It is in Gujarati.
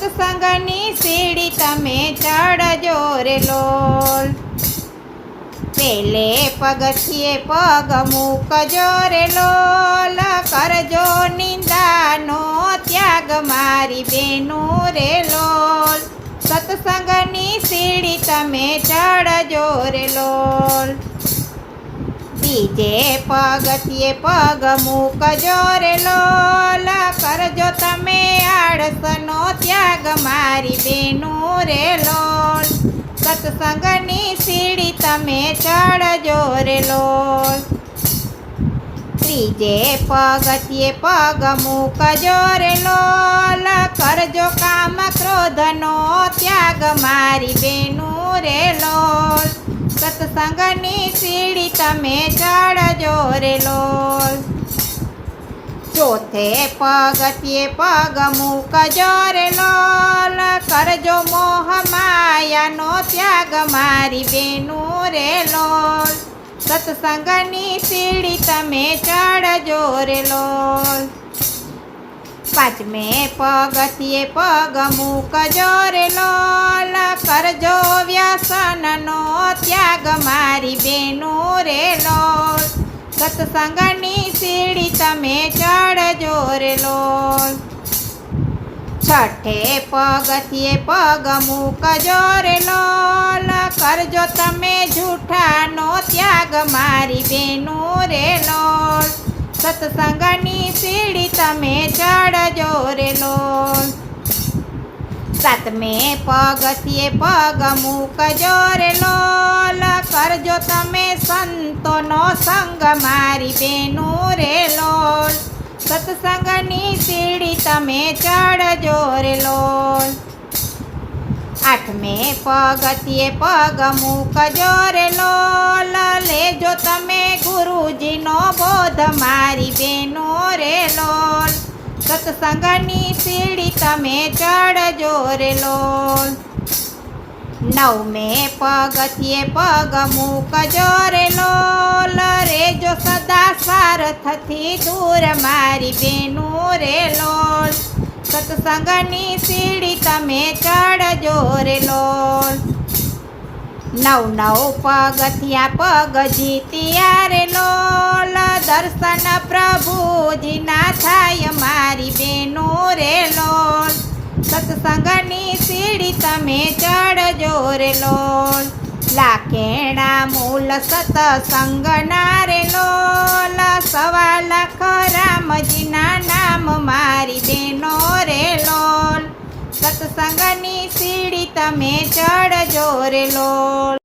સત્સંગની સીડી તમે ચડજો રે લોલ. પેલે પગથિયે પગ મૂકજો રે લોલ. કરજો નિંદાનો ત્યાગ મારી બેનું રે લોલ. સત્સંગની સીડી તમે ચડજો રે લોલ. બીજે પગથિયે પગ મૂકજો રે લોલ. કરજો તમે આળસનો ત્યાગ મારી બેનું રે લોલ. સત્સંગની સીડી તમે ચડજો રે લોલ. ત્રીજે પગથિયે પગ મૂકજો રે લોલ. કરજો કામ ક્રોધનો ત્યાગ મારી બેનું રે લોલ. સત્સંગની સીડી તમે ચડજો રે લોલ. ચોથે પગથિયે પગ મૂકજો રે લોલ. કરજો મોહ માયાનો ત્યાગ મારી બેનું રે લોલ. સત્સંગની સીડી તમે ચડજો રે લોલ. પાંચમે પગથિયે પગ મૂકજો રે લોલ. કરજો વ્યસનનો ત્યાગ મારી બેનું રે લોલ. સત્સંગની સીડી તમે ચડજો રે લોલ. છઠ્ઠે પગથિયે પગ મૂકજો રે લોલ. કરજો તમે જૂઠાનો ત્યાગ મારી બેનું રે લોલ. સત્સંગની સીડી તમે ચડજો રે લોલ. સાતમે પગથિયે પગ મૂકજો રે લોલ. કરજો તમે સંતોનો સંગ મારી બેનું રે લોલ. સત્સંગની સીડી તમે ચડજો રે લોલ. આઠમે પગથિયે પગ મૂકજો રે લોલ. લેજો તમે ગુરુજીનો બોધ મારી બેનું રે લોલ. સત્સંગની સીડી તમે ચડજો રે લોલ. નવમે પગથિયે પગ મૂકજો રે લોલ. રેજો સદા સ્વાર્થથી દૂર મારી બેનું રે લોલ. સત્સંગની સીડી તમે ચડજો રે લોલ. નવ પગથિયા પગ જીત્યા રે લોલ. દર્શન પ્રભુજીના થાય મારી બેનું રે લોલ. સત્સંગની સીડી તમે ચડજો રે લોલ. લાખેણા મૂલ સત્સંગના રે લોલ. 1.25 રામજીના નામ મારી બેનો રે લોલ. સત્સંગની સીડી તમે ચડજો રે લોલ.